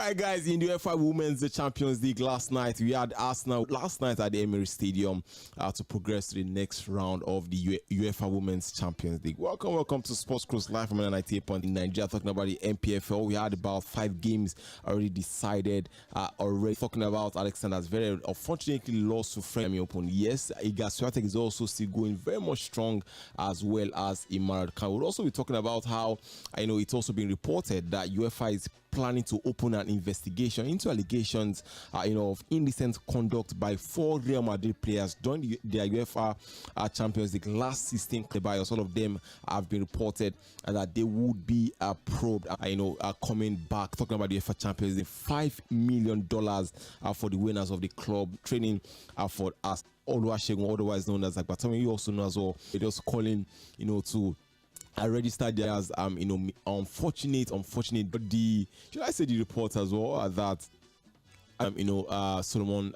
right, guys, in the UEFA Women's Champions League last night, we had Arsenal last night at the Emirates Stadium to progress to the next round of the UEFA Women's Champions League. Welcome to Sports Cruise live from 98.0 in Nigeria, talking about the MPFL. We had about 5 games already decided. Already talking about Alexander's very unfortunately lost to French Open. Yes, 𝐴 is also still going very much strong, as well as Imad Khan. We'll also be talking about how it's also been reported that UEFA is planning to open an investigation into allegations of indecent conduct by 4 Real Madrid players during their UEFA Champions League last season. All of them have been reported that they would be probed. Coming back, talking about the UEFA Champions League, $5 million for the winners of the club training for us. Oluwasegun, otherwise known as 𝐴ɪ, you also know as well. It was calling to registered there as unfortunate, but should I say the report as well that Solomon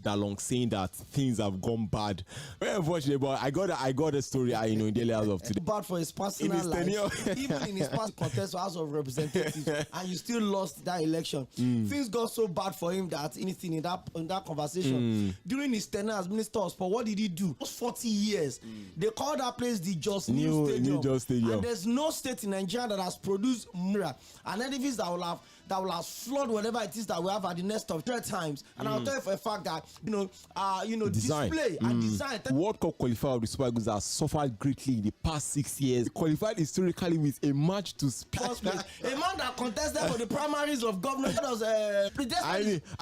Dalong saying that things have gone bad. Very unfortunate, but I got a story in daily hours of today. Bad for his personal life, even in his past contest for House of Representatives, and you still lost that election. Things got so bad for him that anything in that conversation during his tenure as Minister of Sport, what did he do? Those 40 years, they call that place the Just New Stadium. And there's no state in Nigeria that has produced an edifice that will have flood whatever it is that we have at the next of 3 times. And I'll tell you for a fact that design. Display and design. World Cup qualifier of the Super Eagles has suffered greatly in the past 6 years. They qualified historically with a match to a man that contested for the primaries of government was I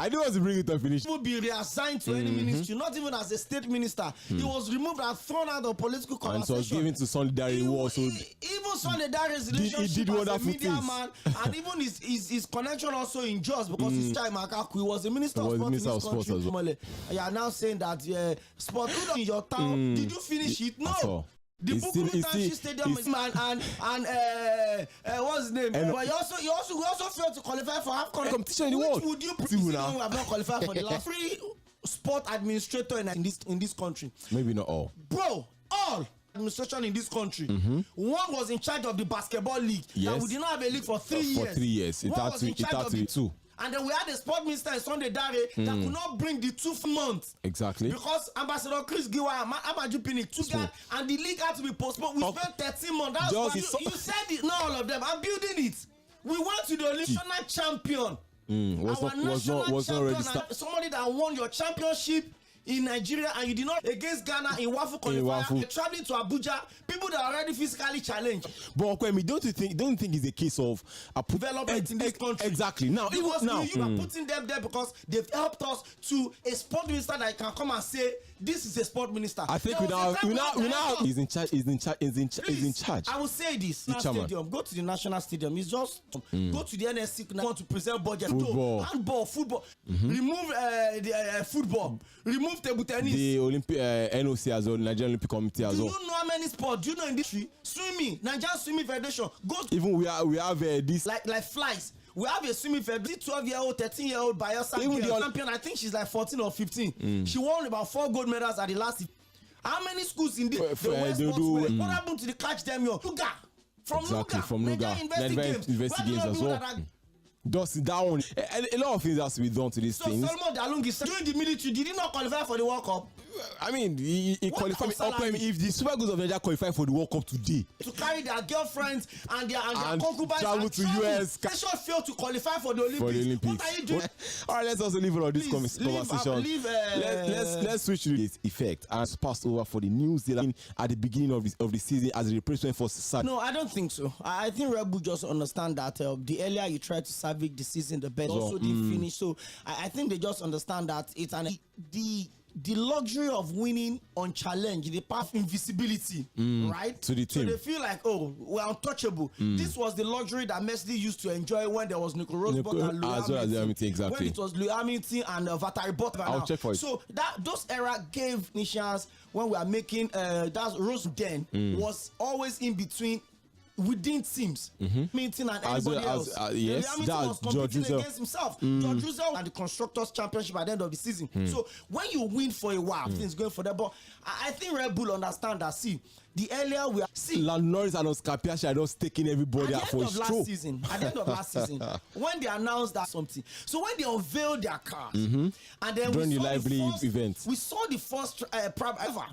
don't want to bring it to finish. He would be reassigned to any ministry, not even as a state minister. He was removed and thrown out of political conversation. And so given to Sᴘᴏ even Sᴘᴏ relationship he did as a media man, and even his connection also in Jos, because his time he was a minister of sport in this country. You are now saying that sport in your town, did you finish it? No. The Bukurutanshi Stadium is and what's his name? But you also failed to qualify for AFCON competition in the world. Which would you prefer? We have not qualified for the last 3 sport administrator in this country. Maybe not all. Bro, all administration in this country. One was in charge of the basketball league. Yes. That we did not have a league for 3 years. For 3 years. It had to be 2. And then we had the sport minister Sunday Dare that could not bring the 2 months. Exactly. Because Ambassador Chris Giwa and Amaju Pinnick took that, and the league had to be postponed. We spent 13 months. That's why you said it, not all of them. I'm building it. We went to the Olympic national champion. Was not registered. Somebody that won your championship in Nigeria, and you did not against Ghana in Wafu qualifier, traveling to Abuja, people that are already physically challenged. But Okwemi, don't you think it's a case of development in this country? Exactly. Now, you are putting them there because they've helped us to a sport minister that can come and say this is a sport minister. I think we now he's in charge. He's in charge. I will say this: stadium. Go to the national stadium. It's just go to the NSC now to present budget. Football. Remove the football. Remove table tennis. The Olympic NOC as well, Nigerian Olympic Committee as well. Do you know how many sports? Do you know industry? Swimming, Nigerian Swimming Federation. Even we have this like flies. We have a swimming federation. 12-year-old, 13-year-old Bayelsa girl champion. I think she's like 14 or 15. She won about 4 gold medals at the last. How many schools in the West Sportswear? What happened to the catch them? Nuga from Nuga. Investi Games as well. Just that one. A lot of things has to be done to these things. So Solomon Dalong is during the military. Did he not qualify for the World Cup? I mean, he qualified. If the Super Eagles of Nigeria qualify for the World Cup today, to carry their girlfriends and their concubines travel to US, they should fail to qualify for the Olympics. What are you doing? All right, let's also leave it on this conversation. Let's switch to this effect and pass over for the New Zealand at the beginning of the season as a replacement for Sad. No, I don't think so. I think Red Bull just understand that the earlier you try to salvage the season, the better. Also didn't finish. So I think they just understand that it's the luxury of winning on challenge, the path of invisibility, right? To the team. So they feel like, oh, we're untouchable. This was the luxury that Messi used to enjoy when there was Nico Rosberg and Lewis Hamilton. Exactly. When it was Lewis Hamilton and Valtteri Bottas. I'll check for it. So those era gave Nishans when we are making that Rose Den was always in between within teams, meeting and anybody else. Yes, Hamilton that's was competing George against himself. George Russell and the Constructors' Championship at the end of the season. So when you win for a while, things going for that. But I think Red Bull understand that. See, the earlier we are, Lando Norris and Oscar Piastri are just taking everybody out for a stroke. At the end of last season, when they announced that something, so when they unveiled their cars, and then during we the saw lively event, we saw the first problem ever.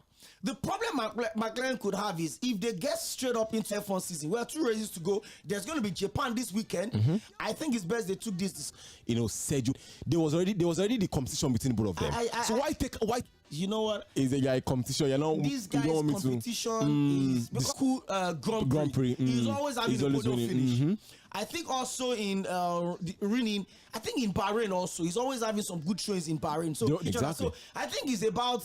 The problem McLaren could have is if they get straight up into F1 season, we have 2 races to go. There's going to be Japan this weekend. I think it's best they took this. You know, Sergio, there was already the competition between both of them. So why? You know what? Is it a competition? You know, this guy's competition is because Grand Prix. He's always having a podium finish. I think also in the running, I think in Bahrain also, he's always having some good shows in Bahrain. So exactly. So I think it's about.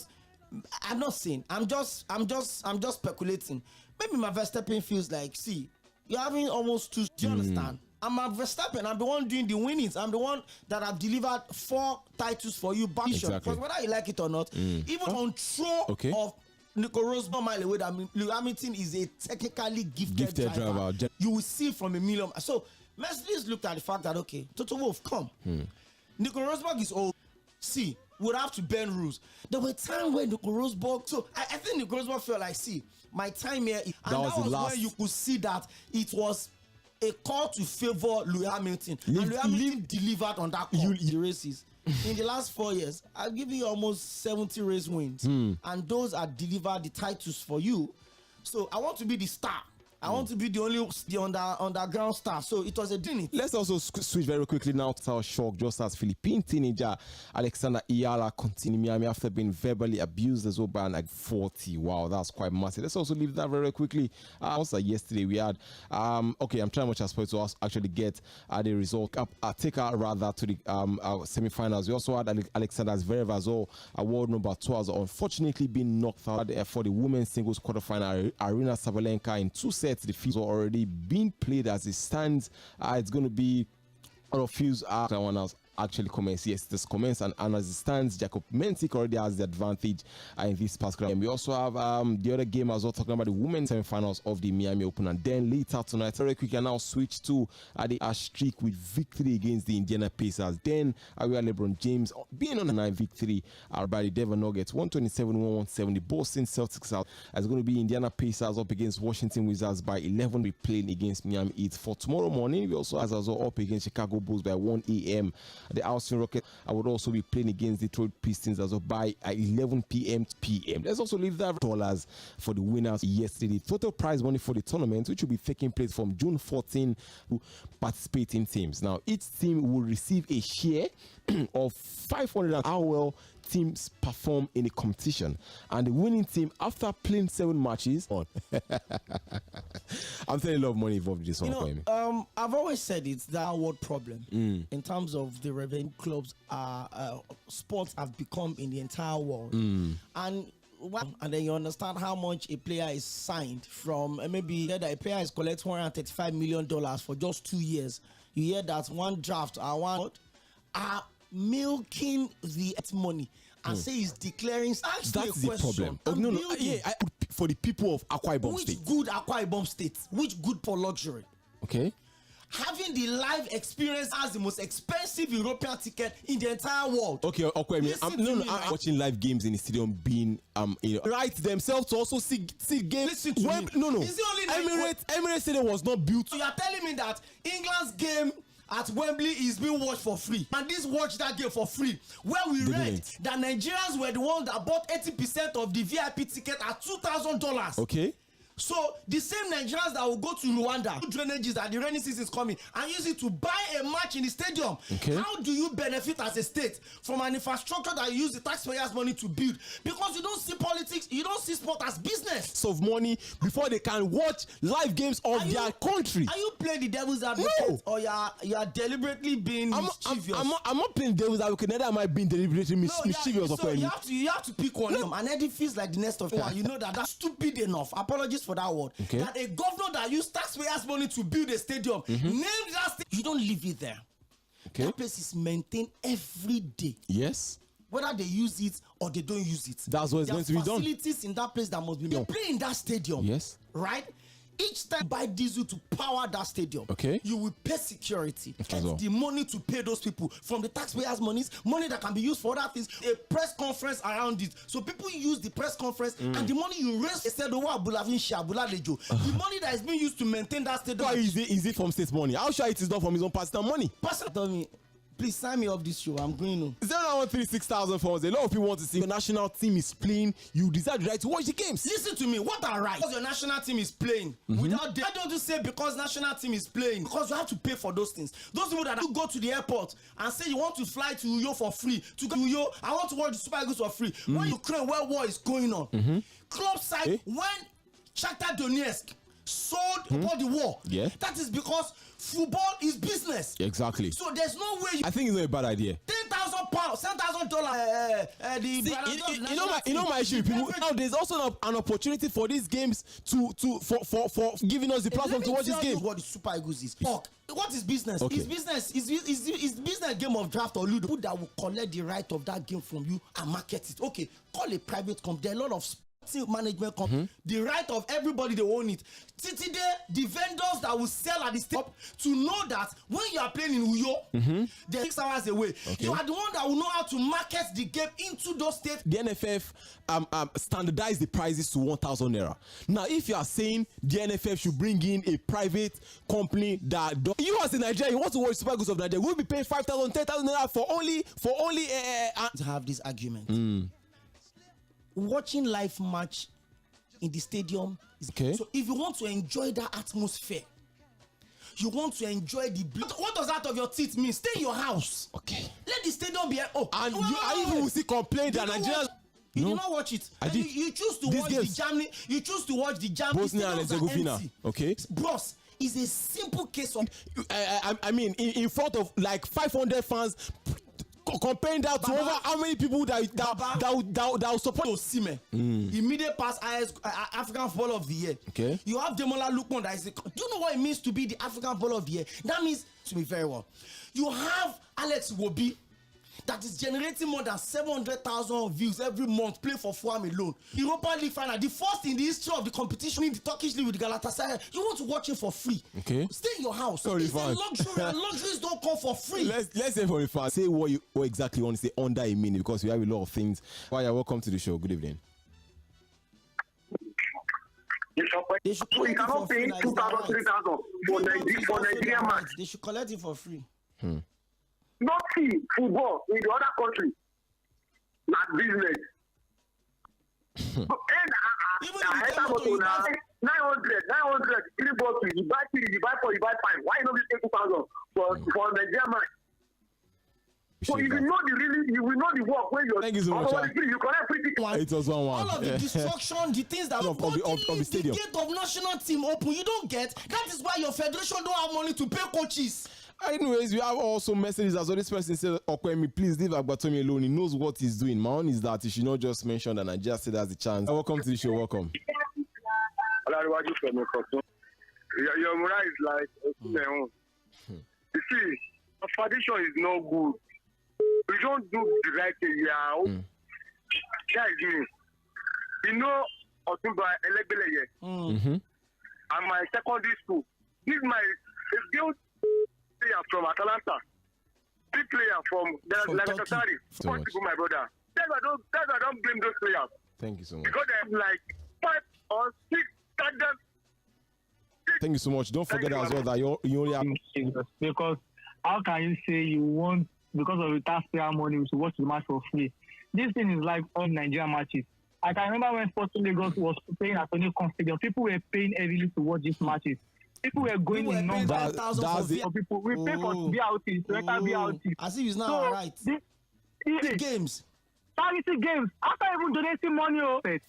I'm not saying. I'm just speculating. Maybe my Verstappen feels like, see, you're having almost 2. Do you understand? I'm a Verstappen. I'm the one doing the winnings. I'm the one that have delivered 4 titles for you. Exactly. Because whether you like it or not, even control of Nico Rosberg mile away, that Lewis Hamilton is a technically gifted driver. You will see from a million. So Mercedes looked at the fact that Toto Wolff, come. Nico Rosberg is old. See, would have to bend rules. There were times when Nico Rosberg, so I think Nico Rosberg felt like, see, my time here, and that was when you could see that it was a call to favor Lewis Hamilton. And Lewis Hamilton delivered on that call in the races. In the last 4 years, I've given you almost 70 race wins. And those are delivered the titles for you. So I want to be the star. I want to be the only underground star. So it was a dream. Let's also switch very quickly now to our shock, just as Philippine teenager Alexander Iyala continued Miami after being verbally abused as well by an 40. Wow, that's quite massive. Let's also leave that very quickly. Also yesterday we had I'm trying much as possible to actually get the result take her rather to the semi-finals. We also had Alexander Zverev as well, world number 2, has unfortunately been knocked out for the women's singles quarterfinal. Arina Sabalenka in 2 sets. The fields are already being played as it stands. It's going to be a few one else actually comments. Yes, this comments, and as it stands, Jakob Mensik already has the advantage in this particular game. We also have the other game as well, talking about the women's semi-finals of the Miami Open, and then later tonight, very quickly, now switch to the streak with victory against the Indiana Pacers. Then we have LeBron James being on a 9 victory by the Denver Nuggets, 127-117. The Boston Celtics out. It's going to be Indiana Pacers up against Washington Wizards by 11. We're playing against Miami Heat. For tomorrow morning, we also have as well up against Chicago Bulls by 1 a.m. The Houston Rockets would also be playing against Detroit Pistons as well by 11 p.m. Let's also leave that $1 for the winners yesterday. Total prize money for the tournament, which will be taking place from June 14 to participating teams. Now, each team will receive a share of 500 how well teams perform in a competition, and the winning team, after playing 7 matches on I'm telling you, a lot of money involved in this one. I've always said it's the award problem in terms of the revenue clubs sports have become in the entire world. And then you understand how much a player is signed from. Maybe that a player is collecting $135 million for just 2 years. You hear that one draft are milking the money and say he's declaring. That's the problem. For the people of Akwa Ibom State. Which good Akwa Ibom State? Which good for luxury? Okay. Having the live experience as the most expensive European ticket in the entire world. Okay, I'm watching live games in the stadium being right themselves to also see games. Listen to me. Is the only Emirates Stadium was not built. So you are telling me that England's game at Wembley is being watched for free, and this watch that game for free, where we read that Nigerians were the ones that bought 80% of the VIP ticket at $2,000. Okay. So the same Nigerians that will go to Rwanda, drainages that the rainy season is coming, and use it to buy a match in the stadium. Okay. How do you benefit as a state from an infrastructure that you use the taxpayers' money to build? Because you don't see politics, you don't see sport as business. Of money before they can watch live games of their country. Are you playing the devil's advocate? No. Or you are deliberately being mischievous? I'm not playing devil's advocate. Neither am I being deliberately mischievous. So you have to pick one. And Eddie feels like the next of one. You know that's stupid enough. Apologies for that word. Okay. That a governor that used taxpayers' money to build a stadium named that stadium. You don't leave it there. Okay. That place is maintained every day. Yes. Whether they use it or they don't use it. That's what it's going to be done. Facilities in that place that must be made. They play in that stadium. Yes. Right? Each time you buy diesel to power that stadium, you will pay security. And the money to pay those people from the taxpayers' money that can be used for other things, a press conference around it. So people use the press conference and the money you raise, the money that is being used to maintain that stadium. Why is it from state money? How sure it is not from his own personal money? Tell me, please sign me up this show. I'm going on. 09136,000 fans. A lot of people want to see your national team is playing. You deserve the right to watch the games. Listen to me. What are right? Because your national team is playing. Without them, I don't just say because national team is playing. Because you have to pay for those things. Those people that you go to the airport and say you want to fly to Uyo for free. To go to Uyo, I want to watch the Super Eagles for free. When Ukraine, where war is going on, club side, when Shakhtar Donetsk sold about the war, that is because football is business. Exactly. So there's no way. I think it's not a bad idea. £10,000, $10,000. You know my issue with people. Now there's also an opportunity for these games for giving us the platform to watch this game. What the Super Eagles is. What is business? Okay. Is business is business game of draft or ludo that will collect the right of that game from you and market it. Okay, call a private company. There are a lot of management company, the right of everybody, they own it. Today, the vendors that will sell at the step to know that when you are playing in Uyo, they're 6 hours away. You are the one that will know how to market the game into those states. The NFF standardized the prices to 1,000 naira. Now, if you are saying the NFF should bring in a private company that you as a Nigerian, you want to watch Super Eagles of Nigeria, we'll be paying 5,000, 10,000 naira for only to have this argument. Watching live match in the stadium is so if you want to enjoy that atmosphere, you want to enjoy the what does out of your teeth mean? Stay in your house. Let the stadium be and you will see complain that Nigerians you did not watch it. I did. You choose to watch the Germany. You choose to watch the Germany. Bosnia and Herzegovina. Bros, is a simple case of I mean in front of like 500 fans. Comparing that to over how many people that will support Osimhen, immediate past African Footballer of the Year. You have Demola Lookman that is do you know what it means to be the African Footballer of the Year? That means to me very well. You have Alex Iwobi that is generating more than 700,000 views every month, play for Fulham alone. Europa League final, the first in the history of the competition in the Turkish league with Galatasaray. You want to watch it for free? Stay in your house. It's a luxury, and luxuries don't come for free. Let's say for a fact. Say what exactly you want to say under a minute, because we have a lot of things. Why, welcome to the show. Good evening. They should collect it for free. 2,000, 3,000 for Nigerian match. They should collect it for free. Not see football in the other country, not business. And I about 900, 3 bottles, you buy 3, you buy 4, you buy 5. Why not take 2,000 for Nigerian match? So if you know you will know the work when you're. Thank you so much. You collect free tickets. It was 1-1. All of the destruction, the things that of the stadium. The gate of national team open, you don't get. That is why your federation don't have money to pay coaches. Anyways, we have also messages as well. This person said, Okwemi, please leave Agbatomi alone. He knows what he's doing. My own is that he should not just mention that Nigeria still has the chance. Welcome to the show. Welcome. Your morale is like You see, the foundation is not good. We don't do the right thing. That is me. You know, 𝴜ᴜ and my secondary school. This is my girl player from Atalanta. Big player from Galatasaray. My brother. That's why I don't blame those players. Thank you so much. Because they have like 5 or 6 standards. Thank you so much. Don't forget as well that you only have. Because how can you say you want, because of the taxpayer money, to watch the match for free? This thing is like all Nigerian matches. I can remember when Sporting Lagos was playing at Tony Stadium, people were paying heavily to watch these matches. People were going in numbers for people. We pay for BRT, BRT. As if it's not right. The games. Charity games. After even donating money,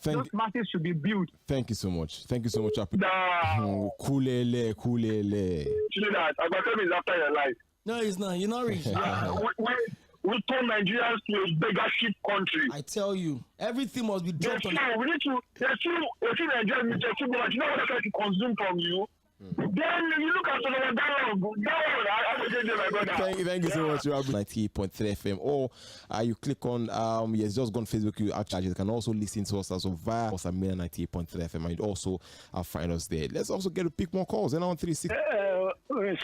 those matches should be built. Thank you so much. Thank you so much. Ǩūlēlē. You know that Agbatomi is after your life. No, it's not. You're not rich. We turn Nigerians to a beggarship country. I tell you, everything must be dropped on. We need to. There's two Nigerians. You know what I try to consume from you. Then you look at that one, I will say my brother. Thank you so much. 98.3 FM. Or you click on yes, just go on Facebook. You can also listen to us also via 98.3 FM, and also find us there. Let's also get to pick more calls. And on 36. One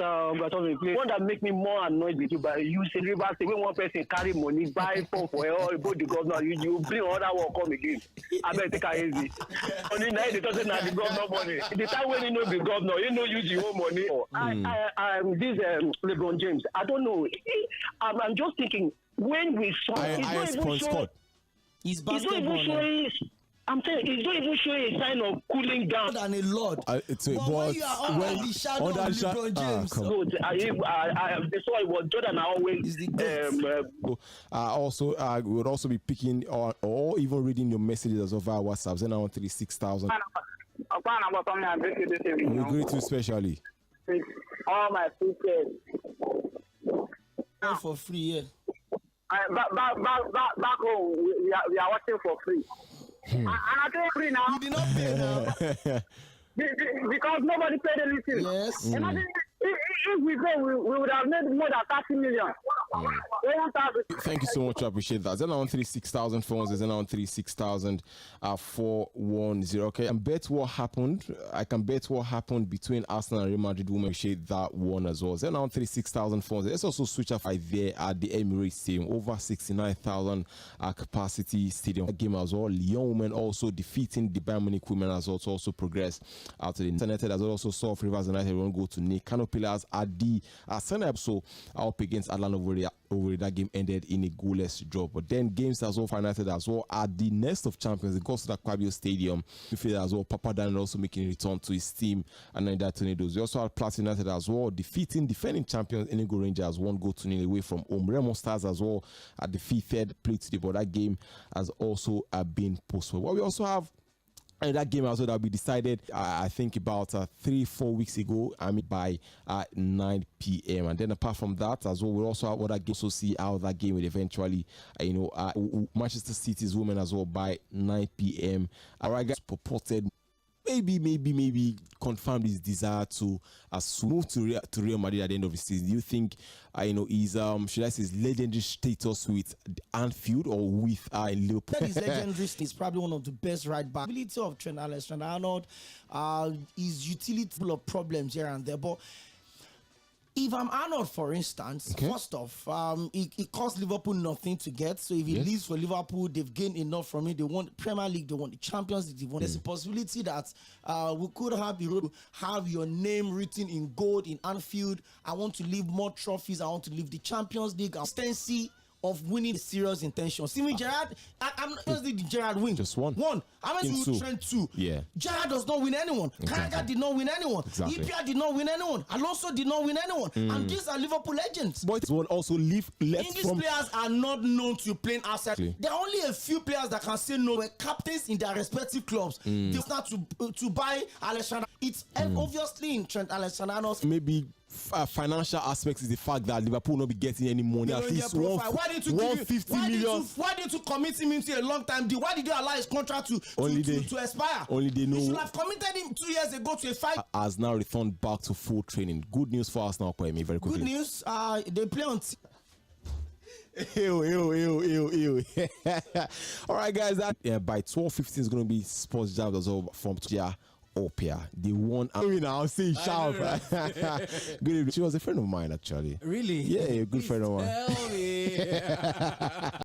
that make me more annoyed with you, but you say when one person carry money, buy phone for all both the governor, you bring other one come again. I better take it easy. Only 90,000 na the governor money. The time when you know the governor, you know use your own money. This LeBron James, I don't know. I'm just thinking when we saw He's basketball. I'm saying he's not even showing a sign of cooling down. Than a lot. But when you are under the shadow of LeBron James, good. That's why it was Jordan always. Also, we would also be picking or even reading your messages over WhatsApp. Then I want 36,000. We greet you specially. All my friends. for free, yeah. Back home, we are watching for free. And I pay free now. You did not pay now. Because nobody paid anything. Yes. Imagine if we go, we would have made more than 30 million. Thank you so much. I appreciate that. Then on 36,000 phones, then on 36,000 410. Okay, and bet what happened. I can bet what happened between Arsenal and Real Madrid. Women appreciate that one as well. Then on 36,000 phones. Let's also switch up there at the Emirates Stadium, over 69,000 capacity stadium game as well. Lyon women also defeating the Bayern Munich women as well to also progress out to the United as well. Also saw Rivers United won't go to Nick. Kano Pillars at the 𝛻 up against Atlanta over that game ended in a goalless draw. But then games as well for United as well at the Nest of Champions, it goes to the 𝛻 Stadium. Midfielder as well, Papa Dan also making a return to his team and then that Tornadoes. We also had Plateau United as well defeating defending champions Enugu Rangers 1-0 away from home. Remo Stars as well defeated play today, but that game has also been postponed. Well, we also have and that game also that we decided, I think about 3-4 weeks ago, by 9 p.m. And then apart from that as well, we also have other games to see how that game will eventually, Manchester City's women as well by 9 p.m. All right, guys, purported maybe confirmed his desire to move to Real Madrid at the end of the season. Do you think his should I say his legendary status with Anfield or with Liverpool? That is legendary. He's probably one of the best right back. The ability of Trent Alexander-Arnold, his utility full of problems here and there, but if I'm Arnold, for instance, first off, it cost Liverpool nothing to get. So if he leaves for Liverpool, they've gained enough from it. They won the Premier League, they won the Champions League. There's a possibility that we could have your name written in gold in Anfield. I want to leave more trophies. I want to leave the Champions League. Consistency of winning serious intention. Steven Gerrard, I'm not just the Gerrard win. Just one. I went to Trent 2. Yeah. Gerrard does not win anyone. Carragher did not win anyone. Exactly. EPR did not win anyone. Alonso did not win anyone. And these are Liverpool legends. But will also left English from players are not known to playing outside. There are only a few players that can say no. We're captains in their respective clubs. They start to buy Alexander. It's obviously in Trent Alexander-Arnold's. Maybe financial aspects is the fact that Liverpool will not be getting any money. At least 150 million. Why did you commit him into a long time deal? Why did you allow his contract to expire? Only they know. You should have committed him 2 years ago to a fight. Has now returned back to full training. Good news for us now, Kwame. Very quickly. Good news. They play on. Ew. All right, guys. That by 12:15 is going to be Sports Jam as well from Opia. They won. I'll say sharp. Good evening. She was a friend of mine, actually. Really? Yeah, a good friend of mine. Tell me.